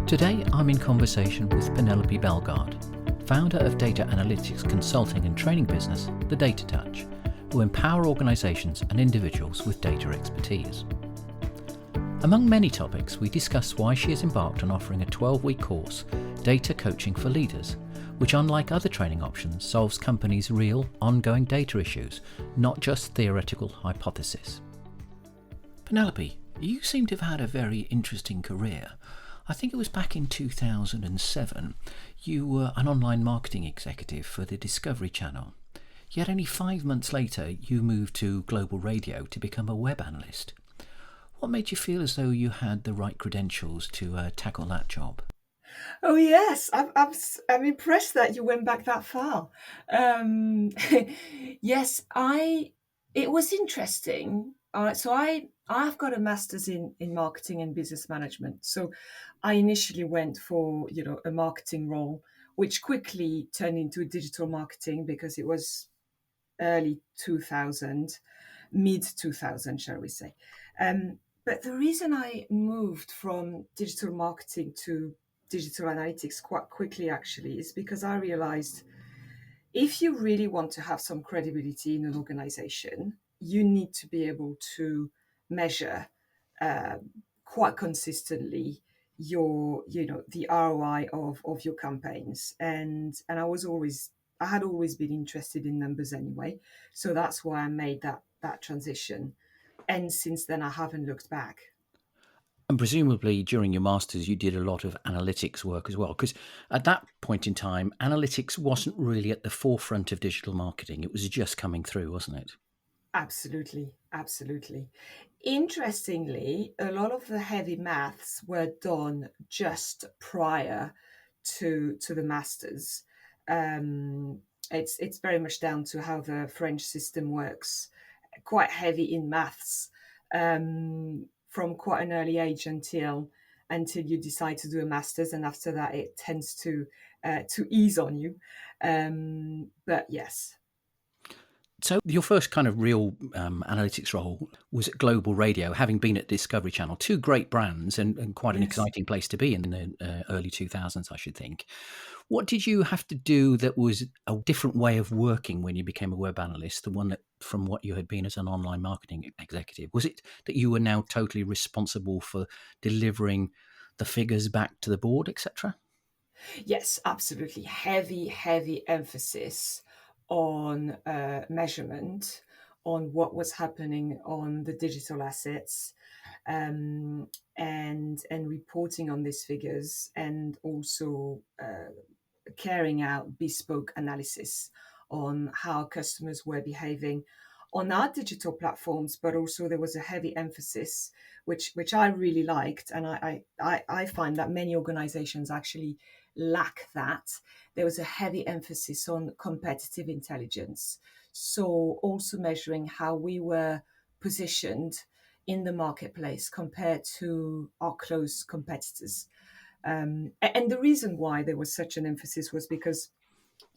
Today I'm in conversation with Penelope Bellegrade, founder of data analytics consulting and training business, The Data Touch, who empower organisations and individuals with data expertise. Among many topics, we discuss why she has embarked on offering a 12-week course, Data Coaching for Leaders, which, unlike other training options, solves companies' real, ongoing data issues, not just theoretical hypotheses. Penelope, you seem to have had a very interesting career. I think it was back in 2007, you were an online marketing executive for the Discovery Channel. Yet only 5 months later, you moved to Global Radio to become a web analyst. What made you feel as though you had the right credentials to tackle that job? Oh yes, I'm impressed that you went back that far. Um, yes, I. It was interesting. I've got a master's in marketing and business management. So I initially went for a marketing role, which quickly turned into digital marketing because it was early 2000, mid 2000, shall we say. But the reason I moved from digital marketing to digital analytics quite quickly actually is because I realized if you really want to have some credibility in an organization, you need to be able to measure uh, quite consistently the ROI of your campaigns. And I had always been interested in numbers anyway. So that's why I made that transition. And since then I haven't looked back. And presumably during your masters, you did a lot of analytics work as well, because at that point in time, analytics wasn't really at the forefront of digital marketing. It was just coming through, wasn't it? Absolutely, absolutely. Interestingly, a lot of the heavy maths were done just prior to the masters. It's very much down to how the French system works. Quite heavy in maths from quite an early age until you decide to do a masters, and after that, it tends to ease on you. But yes. So your first kind of real analytics role was at Global Radio, having been at Discovery Channel, two great brands and quite an Yes. exciting place to be in the early 2000s, I should think. What did you have to do that was a different way of working when you became a web analyst, the one that from what you had been as an online marketing executive? Was it that you were now totally responsible for delivering the figures back to the board, etc.? Yes, absolutely. Heavy, heavy emphasis on measurement, on what was happening on the digital assets, and reporting on these figures, and also carrying out bespoke analysis on how customers were behaving on our digital platforms, but also there was a heavy emphasis, which I really liked, and I find that many organizations actually lack that. There was a heavy emphasis on competitive intelligence, so also measuring how we were positioned in the marketplace compared to our close competitors. And the reason why there was such an emphasis was because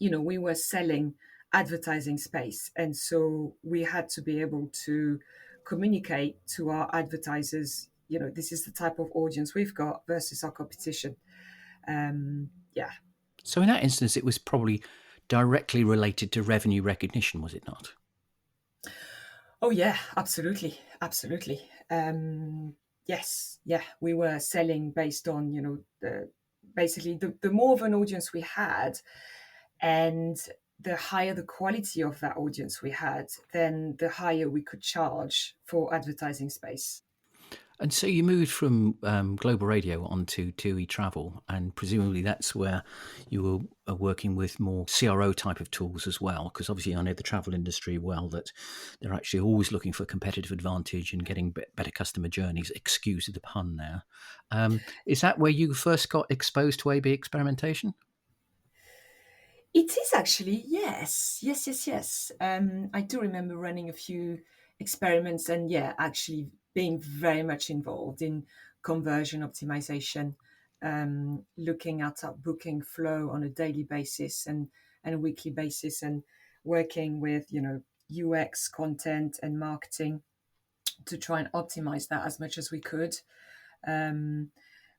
we were selling advertising space. And so we had to be able to communicate to our advertisers, this is the type of audience we've got versus our competition. Yeah. So in that instance, it was probably directly related to revenue recognition, was it not? Oh, yeah, absolutely. Absolutely. Yes. Yeah. We were selling based on, basically the more of an audience we had, and the higher the quality of that audience we had, then the higher we could charge for advertising space. And so you moved from Global Radio onto TUI Travel, and presumably that's where you were working with more CRO type of tools as well, because obviously I know the travel industry well, that they're actually always looking for competitive advantage and getting better customer journeys, excuse the pun there. Is that where you first got exposed to A/B experimentation? It is actually, yes. Yes, yes, yes. I do remember running a few experiments and, yeah, actually being very much involved in conversion optimization, looking at our booking flow on a daily basis and a weekly basis, and working with, UX content and marketing to try and optimize that as much as we could. Um,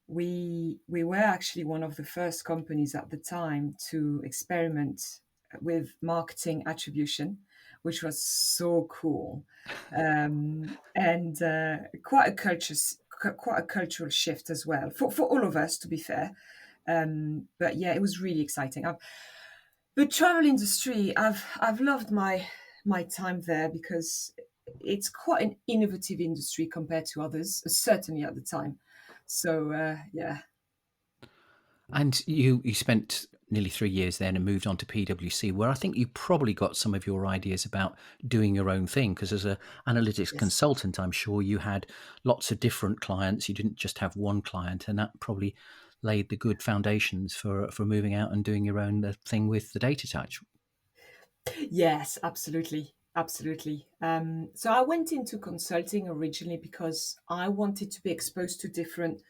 we were actually one of the first companies at the time to experiment with marketing attribution, which was so cool, and quite a cultural shift as well for all of us, to be fair. But yeah, it was really exciting. The travel industry, I've loved my time there because it's quite an innovative industry compared to others, certainly at the time. So yeah. And you spent nearly 3 years then and moved on to PwC, where I think you probably got some of your ideas about doing your own thing. Because as an analytics Yes. consultant, I'm sure you had lots of different clients. You didn't just have one client, and that probably laid the good foundations for moving out and doing your own thing with the data touch. Yes, absolutely. Absolutely. So I went into consulting originally because I wanted to be exposed to different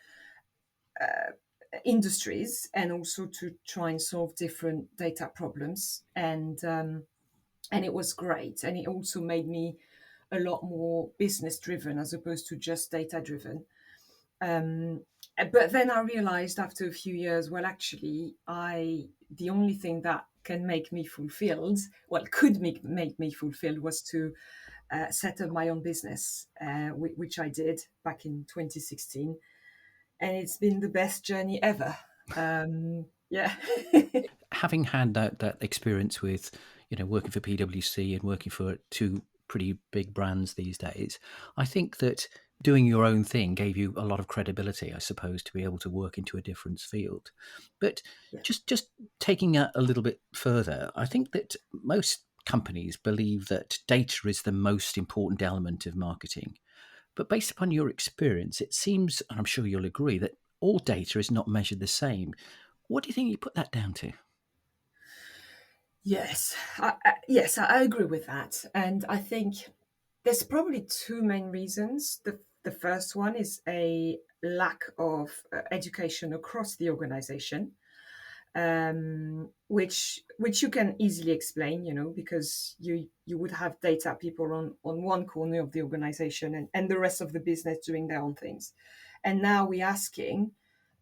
industries and also to try and solve different data problems. And it was great. And it also made me a lot more business driven as opposed to just data driven. Um, but then I realized after a few years, well, actually, the only thing that can make me fulfilled, well, could make me fulfilled, was to set up my own business, which I did back in 2016, and it's been the best journey ever. Yeah. Having had that experience with working for PwC and working for two pretty big brands these days, I think that doing your own thing gave you a lot of credibility, I suppose, to be able to work into a different field. But Yeah. just taking it a little bit further, I think that most companies believe that data is the most important element of marketing. But based upon your experience, it seems, and I'm sure you'll agree, that all data is not measured the same. What do you think you put that down to? Yes, I agree with that, and I think there's probably two main reasons. The first one is a lack of education across the organization, which you can easily explain, because you would have data people on one corner of the organization and the rest of the business doing their own things. And now we're asking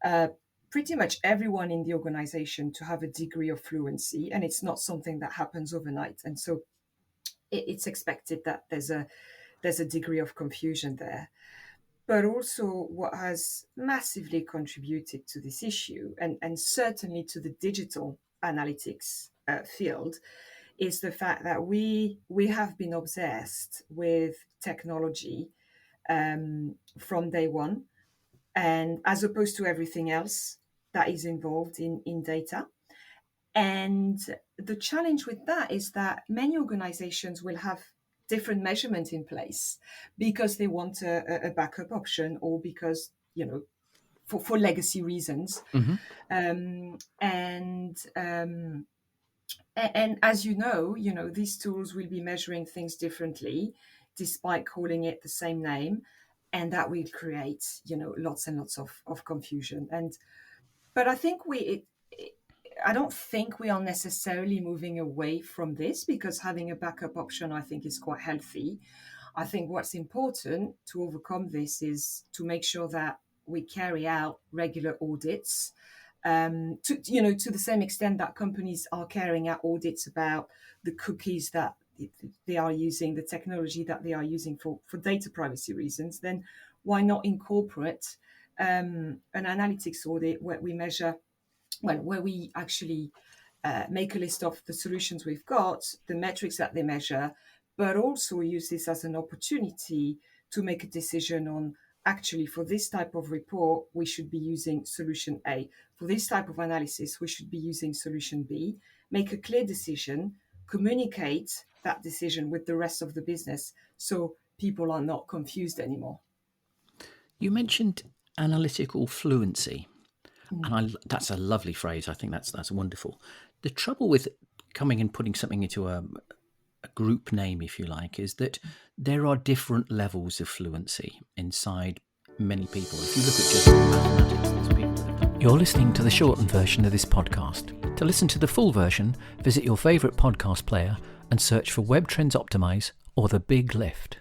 uh, pretty much everyone in the organization to have a degree of fluency, and it's not something that happens overnight. And so it's expected that there's a degree of confusion there. But also, what has massively contributed to this issue, and certainly to the digital analytics field, is the fact that we have been obsessed with technology from day one, and as opposed to everything else that is involved in data. And the challenge with that is that many organizations will have different measurement in place because they want a backup option, or because, for legacy reasons. Mm-hmm. Um, and um, and as these tools will be measuring things differently, despite calling it the same name, and that will create, lots and lots of confusion. But I think I don't think we are necessarily moving away from this, because having a backup option, I think, is quite healthy. I think what's important to overcome this is to make sure that we carry out regular audits, to the same extent that companies are carrying out audits about the cookies that they are using, the technology that they are using for data privacy reasons. Then why not incorporate an analytics audit where we measure, where we actually make a list of the solutions we've got, the metrics that they measure, but also use this as an opportunity to make a decision on, actually, for this type of report, we should be using solution A. For this type of analysis, we should be using solution B. Make a clear decision, communicate that decision with the rest of the business, so people are not confused anymore. You mentioned analytical fluency, Mm. and that's a lovely phrase. I think that's wonderful. The trouble with coming and putting something into a group name, if you like, is that there are different levels of fluency inside many people. If you look at just mathematics, there's people that have done. You're listening to the shortened version of this podcast. To listen to the full version, visit your favourite podcast player and search for Webtrends Optimize or The Big Lift.